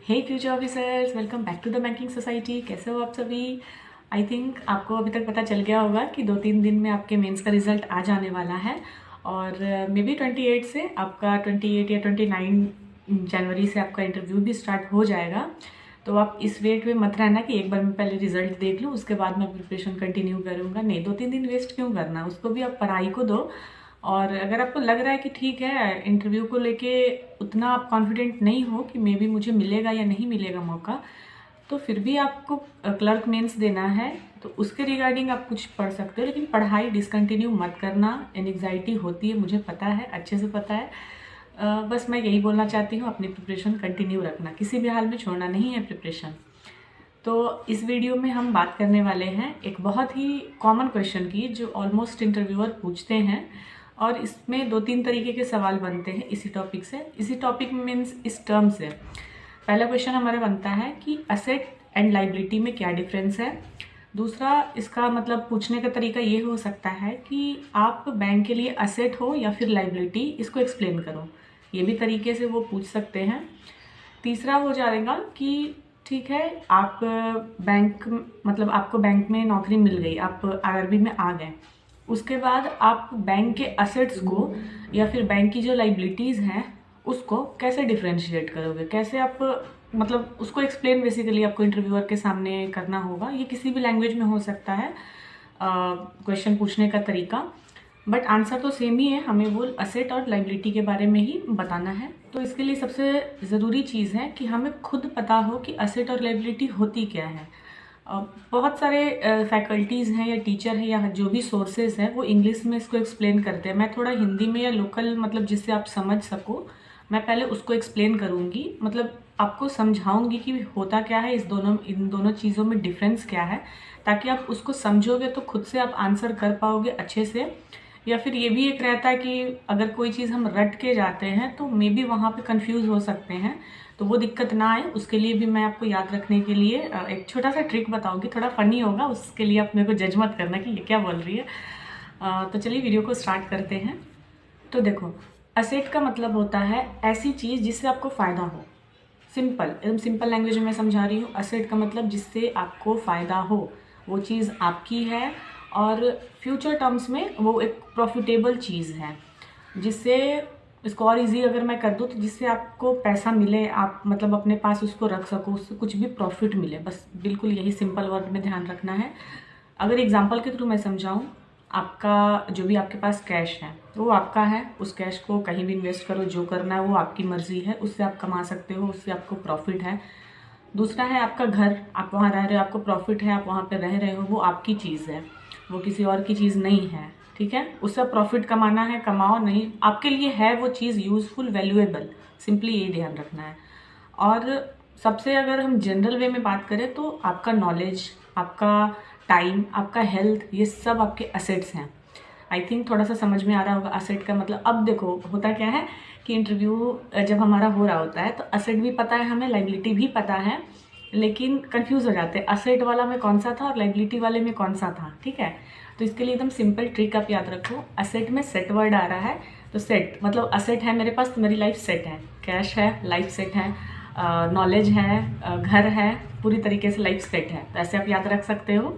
Hey future officers, welcome back to the banking society. कैसे हो आप सभी? आई थिंक आपको अभी तक पता चल गया होगा कि 2-3 दिन में आपके मेंस का रिजल्ट आ जाने वाला है और मे बी 28 से आपका 28 या 29 जनवरी से आपका इंटरव्यू भी स्टार्ट हो जाएगा। तो आप इस वेट में मत रहना कि एक बार मैं पहले रिजल्ट देख लूँ उसके बाद मैं प्रिपरेशन कंटिन्यू करूँगा। नहीं, 2-3 दिन वेस्ट क्यों करना, उसको भी आप पढ़ाई को दो। और अगर आपको लग रहा है कि ठीक है, इंटरव्यू को लेके उतना आप कॉन्फिडेंट नहीं हो कि मे बी मुझे मिलेगा या नहीं मिलेगा मौका, तो फिर भी आपको क्लर्क मेंस देना है तो उसके रिगार्डिंग आप कुछ पढ़ सकते हो, लेकिन पढ़ाई डिसकंटिन्यू मत करना। एंग्जाइटी होती है, मुझे पता है, अच्छे से पता है। बस मैं यही बोलना चाहती हूँ, अपनी प्रिपरेशन कंटिन्यू रखना, किसी भी हाल में छोड़ना नहीं है प्रिपरेशन। तो इस वीडियो में हम बात करने वाले हैं एक बहुत ही कॉमन क्वेश्चन की जो ऑलमोस्ट इंटरव्यूअर पूछते हैं, और इसमें 2-3 तरीके के सवाल बनते हैं इसी टॉपिक से। इसी टॉपिक में मीन्स इस टर्म से पहला क्वेश्चन हमारा बनता है कि असेट एंड लाइबिलिटी में क्या डिफरेंस है। दूसरा, इसका मतलब पूछने का तरीका ये हो सकता है कि आप बैंक के लिए असेट हो या फिर लाइबिलिटी, इसको एक्सप्लेन करो। ये भी तरीके से वो पूछ सकते हैं। तीसरा हो जाएगा कि ठीक है, आप बैंक मतलब आपको बैंक में नौकरी मिल गई, आप आरआरबी में आ गए, उसके बाद आप बैंक के असेट्स को या फिर बैंक की जो लाइबिलिटीज़ हैं उसको कैसे डिफ्रेंशिएट करोगे, कैसे आप मतलब उसको एक्सप्लेन बेसिकली आपको इंटरव्यूअर के सामने करना होगा। ये किसी भी लैंग्वेज में हो सकता है क्वेश्चन पूछने का तरीका, बट आंसर तो सेम ही है, हमें वो असेट और लाइबिलिटी के बारे में ही बताना है। तो इसके लिए सबसे ज़रूरी चीज़ है कि हमें खुद पता हो कि असेट और लाइबिलिटी होती क्या है। बहुत सारे फैकल्टीज़ हैं या टीचर हैं या जो भी सोर्सेज हैं वो इंग्लिश में इसको एक्सप्लेन करते हैं। मैं थोड़ा हिंदी में या लोकल मतलब जिससे आप समझ सको, मैं पहले उसको एक्सप्लेन करूँगी, मतलब आपको समझाऊंगी कि होता क्या है, इन दोनों चीज़ों में डिफरेंस क्या है, ताकि आप उसको समझोगे तो खुद से आप आंसर कर पाओगे अच्छे से। या फिर ये भी एक रहता है कि अगर कोई चीज़ हम रट के जाते हैं तो मे बी वहाँ पे कंफ्यूज हो सकते हैं, तो वो दिक्कत ना आए उसके लिए भी मैं आपको याद रखने के लिए एक छोटा सा ट्रिक बताऊंगी। थोड़ा फनी होगा, उसके लिए आप मेरे को जज मत करना कि ये क्या बोल रही है। तो चलिए वीडियो को स्टार्ट करते हैं। तो देखो, असेट का मतलब होता है ऐसी चीज़ जिससे आपको फ़ायदा हो। सिंपल, एकदम सिंपल लैंग्वेज में मैं समझा रही हूँ। असेट का मतलब जिससे आपको फ़ायदा हो, वो चीज़ आपकी है और फ्यूचर टर्म्स में वो एक प्रॉफिटेबल चीज़ है, जिससे इसको और इजी अगर मैं कर दूँ तो जिससे आपको पैसा मिले, आप मतलब अपने पास उसको रख सको, उससे कुछ भी प्रॉफिट मिले, बस बिल्कुल यही सिंपल वर्ड में ध्यान रखना है। अगर एग्जांपल के थ्रू मैं समझाऊँ, आपका जो भी आपके पास कैश है वो आपका है, उस कैश को कहीं भी इन्वेस्ट करो, जो करना है वो आपकी मर्जी है, उससे आप कमा सकते हो, उससे आपको प्रॉफिट है। दूसरा है आपका घर, आप वहाँ रह रहे हो, आपको प्रॉफिट है, आप वहाँ पे रह रहे हो, वो आपकी चीज़ है, वो किसी और की चीज़ नहीं है, ठीक है। उससे प्रॉफिट कमाना है, कमाओ, नहीं आपके लिए है वो चीज़ यूजफुल, वैल्यूएबल, सिंपली यही ध्यान रखना है। और सबसे अगर हम जनरल वे में बात करें तो आपका नॉलेज, आपका टाइम, आपका हेल्थ, ये सब आपके असेट्स हैं। आई थिंक थोड़ा सा समझ में आ रहा होगा असेट का मतलब। अब देखो होता क्या है कि इंटरव्यू जब हमारा हो रहा होता है तो असेट भी पता है हमें, लाइबिलिटी भी पता है, लेकिन कंफ्यूज हो जाते हैं असेट वाला में कौन सा था और लाइबिलिटी वाले में कौन सा था, ठीक है। तो इसके लिए एकदम सिंपल ट्रिक आप याद रखो। असेट में सेट वर्ड आ रहा है, तो सेट मतलब असेट है मेरे पास तो मेरी लाइफ सेट है, कैश है, लाइफ सेट है, नॉलेज है, घर है, पूरी तरीके से लाइफ सेट है, तो ऐसे आप याद रख सकते हो।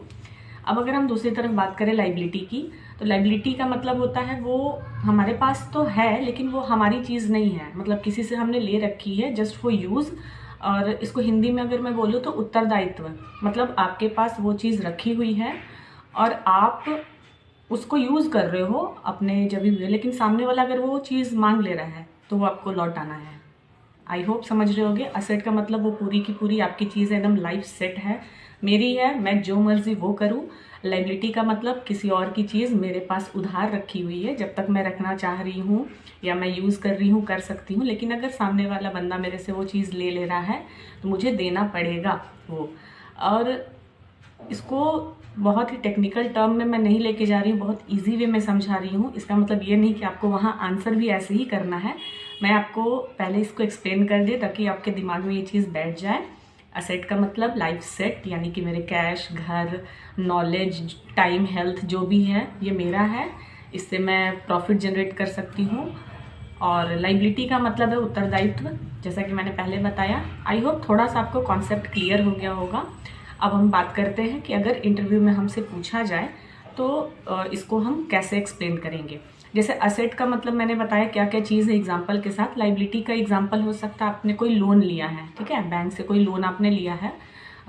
अब अगर हम दूसरी तरफ बात करें लाइबिलिटी की, तो लाइबिलिटी का मतलब होता है वो हमारे पास तो है लेकिन वो हमारी चीज़ नहीं है, मतलब किसी से हमने ले रखी है जस्ट फॉर यूज़। और इसको हिंदी में अगर मैं बोलूँ तो उत्तरदायित्व, मतलब आपके पास वो चीज़ रखी हुई है और आप उसको यूज़ कर रहे हो अपने जब भी, लेकिन सामने वाला अगर वो चीज़ मांग ले रहा है तो वो आपको लौटाना है। आई होप समझ रहे होगे। असेट का मतलब वो पूरी की पूरी आपकी चीज़ है, एकदम लाइफ सेट है, मेरी है, मैं जो मर्जी वो करूँ। लाइबिलिटी का मतलब किसी और की चीज़ मेरे पास उधार रखी हुई है, जब तक मैं रखना चाह रही हूँ या मैं यूज़ कर रही हूँ कर सकती हूँ, लेकिन अगर सामने वाला बंदा मेरे से वो चीज़ ले ले रहा है तो मुझे देना पड़ेगा वो। और इसको बहुत ही टेक्निकल टर्म में मैं नहीं लेके जा रही हूँ, बहुत इजी वे में समझा रही हूँ। इसका मतलब ये नहीं कि आपको वहाँ आंसर भी ऐसे ही करना है, मैं आपको पहले इसको एक्सप्लेन कर दे ताकि आपके दिमाग में ये चीज़ बैठ जाए। असेट का मतलब लाइफ सेट, यानी कि मेरे कैश, घर, नॉलेज, टाइम, हेल्थ जो भी है ये मेरा है, इससे मैं प्रॉफिट जनरेट कर सकती हूँ। और लाइबिलिटी का मतलब है उत्तरदायित्व, जैसा कि मैंने पहले बताया। आई होप थोड़ा सा आपको कॉन्सेप्ट क्लियर हो गया होगा। अब हम बात करते हैं कि अगर इंटरव्यू में हमसे पूछा जाए तो इसको हम कैसे एक्सप्लेन करेंगे। जैसे असेट का मतलब मैंने बताया क्या क्या चीज़ है एग्जाम्पल के साथ। लाइबिलिटी का एग्जाम्पल हो सकता है आपने कोई लोन लिया है, ठीक है, बैंक से कोई लोन आपने लिया है,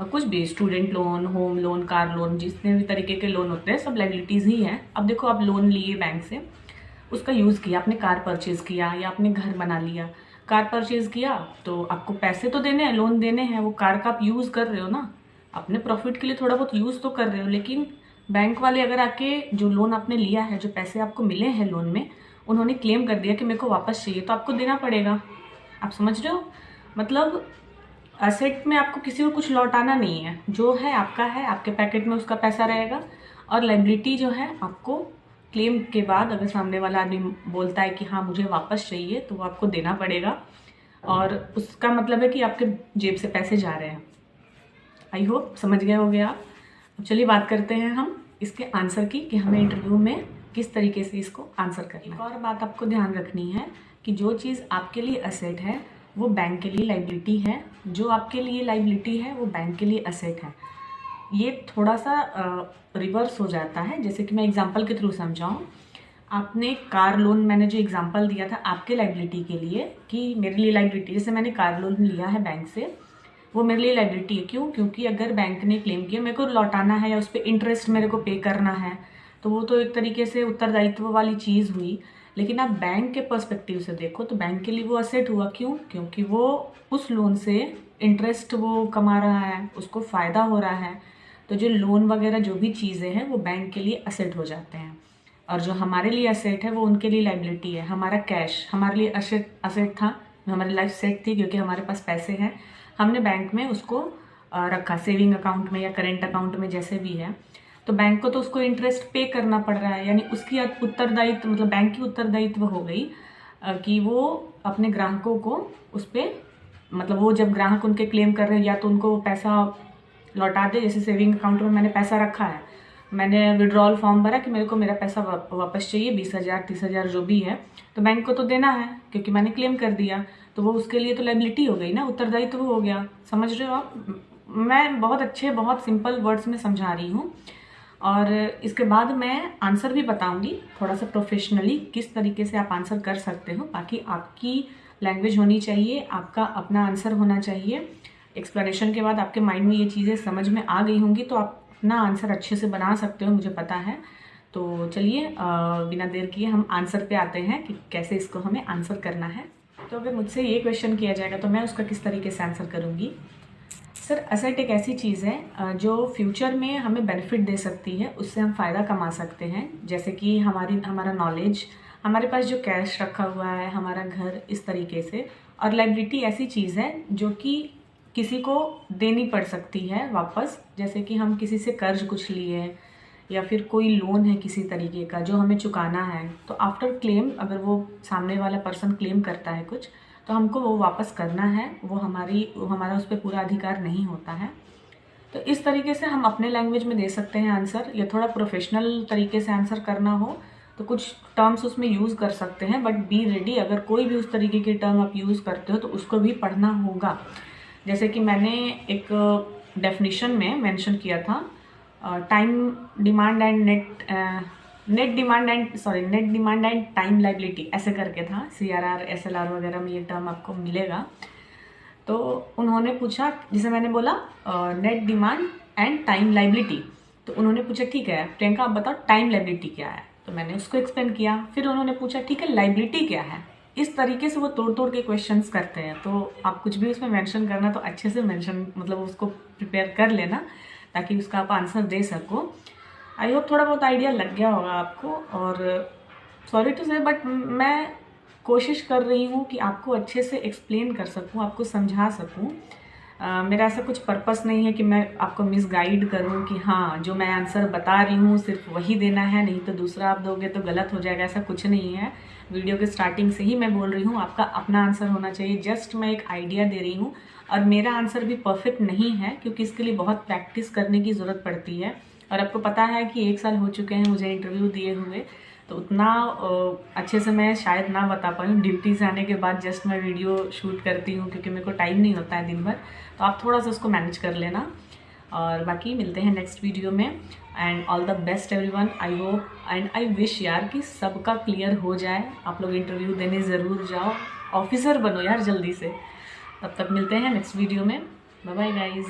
कुछ भी, student loan, home loan, car loan, जितने भी तरीके के लोन होते हैं सब लाइबिलिटीज़ ही हैं। अब देखो आप लोन लिए बैंक से, उसका यूज़ किया, आपने कार परचेज़ किया या आपने घर बना लिया। कार परचेज़ किया तो आपको पैसे तो देने हैं, लोन देने हैं, वो कार का आप यूज़ कर रहे हो ना, अपने प्रॉफिट के लिए थोड़ा बहुत यूज़ तो कर रहे हो। लेकिन बैंक वाले अगर आके जो लोन आपने लिया है, जो पैसे आपको मिले हैं लोन में, उन्होंने क्लेम कर दिया कि मेरे को वापस चाहिए, तो आपको देना पड़ेगा। आप समझ रहे हो? मतलब एसेट में आपको किसी को कुछ लौटाना नहीं है, जो है आपका है, आपके पैकेट में उसका पैसा रहेगा। और लाइबिलिटी जो है आपको क्लेम के बाद अगर सामने वाला आदमी बोलता है कि हाँ मुझे वापस चाहिए, तो वो आपको देना पड़ेगा, और उसका मतलब है कि आपके जेब से पैसे जा रहे हैं। आई होप समझ गए होंगे आप। अब चलिए बात करते हैं हम इसके आंसर की, कि हमें इंटरव्यू में किस तरीके से इसको आंसर करना है। और बात आपको ध्यान रखनी है कि जो चीज़ आपके लिए असेट है वो बैंक के लिए लाइबिलिटी है, जो आपके लिए लाइबिलिटी है वो बैंक के लिए असेट है। ये थोड़ा सा रिवर्स हो जाता है। जैसे कि मैं एग्जांपल के थ्रू समझाऊं, आपने कार लोन, मैंने जो एग्जांपल दिया था आपके लाइबिलिटी के लिए कि मेरे लिए लाइबिलिटी, जैसे मैंने कार लोन लिया है बैंक से, वो मेरे लिए लाइबिलिटी है। क्यों? क्योंकि अगर बैंक ने क्लेम किया, मेरे को लौटाना है या उस पर इंटरेस्ट मेरे को पे करना है, तो वो तो एक तरीके से उत्तरदायित्व वाली चीज़ हुई। लेकिन आप बैंक के पर्सपेक्टिव से देखो तो बैंक के लिए वो असेट हुआ। क्यों? क्योंकि वो उस लोन से इंटरेस्ट वो कमा रहा है, उसको फ़ायदा हो रहा है। तो जो लोन वगैरह जो भी चीज़ें हैं वो बैंक के लिए असेट हो जाते हैं, और जो हमारे लिए असेट है वो उनके लिए लाइबिलिटी है। हमारा कैश हमारे लिए असेट था, हमारी लाइफ सेट थी, क्योंकि हमारे पास पैसे हैं, हमने बैंक में उसको रखा, सेविंग अकाउंट में या करेंट अकाउंट में, जैसे भी है। तो बैंक को तो उसको इंटरेस्ट पे करना पड़ रहा है, यानी उसकी उत्तरदायित्व, मतलब बैंक की उत्तरदायित्व हो गई कि वो अपने ग्राहकों को उस पर, मतलब वो जब ग्राहक उनके क्लेम कर रहे हैं, या तो उनको पैसा लौटा दे। जैसे सेविंग अकाउंट में मैंने पैसा रखा है, मैंने विड्रॉल फॉर्म भरा कि मेरे को मेरा पैसा वापस चाहिए, 20,000 30,000 जो भी है, तो बैंक को तो देना है क्योंकि मैंने क्लेम कर दिया। तो वो उसके लिए तो लाइबिलिटी हो गई ना, उत्तरदायित्व हो गया। समझ रहे हो आप? मैं बहुत अच्छे, बहुत सिंपल वर्ड्स में समझा रही हूँ। और इसके बाद मैं आंसर भी बताऊंगी थोड़ा सा प्रोफेशनली, किस तरीके से आप आंसर कर सकते हो। बाकी आपकी लैंग्वेज होनी चाहिए, आपका अपना आंसर होना चाहिए। एक्सप्लेनेशन के बाद आपके माइंड में ये चीज़ें समझ में आ गई होंगी, तो आप अपना आंसर अच्छे से बना सकते हो, मुझे पता है। तो चलिए बिना देर किए हम आंसर पे आते हैं कि कैसे इसको हमें आंसर करना है। तो अगर मुझसे ये क्वेश्चन किया जाएगा तो मैं उसका किस तरीके से आंसर करूँगी। सर, असेट एक ऐसी चीज़ है जो फ्यूचर में हमें बेनिफिट दे सकती है, उससे हम फ़ायदा कमा सकते हैं। जैसे कि हमारा नॉलेज, हमारे पास जो कैश रखा हुआ है, हमारा घर, इस तरीके से। और लाइबिलिटी ऐसी चीज़ है जो कि किसी को देनी पड़ सकती है वापस। जैसे कि हम किसी से कर्ज कुछ लिए, या फिर कोई लोन है किसी तरीके का जो हमें चुकाना है, तो आफ्टर क्लेम अगर वो सामने वाला पर्सन क्लेम करता है कुछ, तो हमको वो वापस करना है। वो हमारा उस पर पूरा अधिकार नहीं होता है। तो इस तरीके से हम अपने लैंग्वेज में दे सकते हैं आंसर, या थोड़ा प्रोफेशनल तरीके से आंसर करना हो तो कुछ टर्म्स उसमें यूज़ कर सकते हैं। बट बी रेडी, अगर कोई भी उस तरीके के टर्म आप यूज़ करते हो तो उसको भी पढ़ना होगा। जैसे कि मैंने एक डेफिनेशन में मेंशन किया था, time demand and net demand and time liability, ऐसे करके था। CRR SLR वगैरह में ये टर्म आपको मिलेगा। तो उन्होंने पूछा, जैसे मैंने बोला net demand and time liability, तो उन्होंने पूछा ठीक है प्रियंका आप बताओ टाइम लाइबिलिटी क्या है, तो मैंने उसको एक्सप्लेन किया। फिर उन्होंने पूछा ठीक है लाइबिलिटी क्या है। इस तरीके से वो तोड़ तोड़ के क्वेश्चंस करते हैं। तो आप कुछ भी उसमें मेंशन करना तो अच्छे से मेंशन, मतलब उसको प्रिपेयर कर लेना ताकि उसका आप आंसर दे सको। आई होप थोड़ा बहुत आइडिया लग गया होगा आपको। और सॉरी टू से, बट मैं कोशिश कर रही हूँ कि आपको अच्छे से एक्सप्लेन कर सकूँ, आपको समझा सकूँ। मेरा ऐसा कुछ पर्पस नहीं है कि मैं आपको मिसगाइड करूँ कि हाँ जो मैं आंसर बता रही हूँ सिर्फ वही देना है, नहीं तो दूसरा आप दोगे तो गलत हो जाएगा। ऐसा कुछ नहीं है। वीडियो के स्टार्टिंग से ही मैं बोल रही हूँ आपका अपना आंसर होना चाहिए। जस्ट मैं एक आइडिया दे रही हूँ, और मेरा आंसर भी परफेक्ट नहीं है क्योंकि इसके लिए बहुत प्रैक्टिस करने की ज़रूरत पड़ती है। और आपको पता है कि 1 साल हो चुके हैं मुझे इंटरव्यू दिए हुए, तो उतना अच्छे से मैं शायद ना बता पाई हूँ। ड्यूटी से आने के बाद जस्ट मैं वीडियो शूट करती हूँ क्योंकि मेरे को टाइम नहीं होता है दिन भर, तो आप थोड़ा सा उसको मैनेज कर लेना। और बाकी मिलते हैं नेक्स्ट वीडियो में। And all the best everyone. I hope and I wish यार कि सबका क्लियर हो जाए, आप लोग इंटरव्यू देने ज़रूर जाओ, ऑफिसर बनो यार जल्दी से। तब तक मिलते हैं नेक्स्ट वीडियो में। Bye bye guys.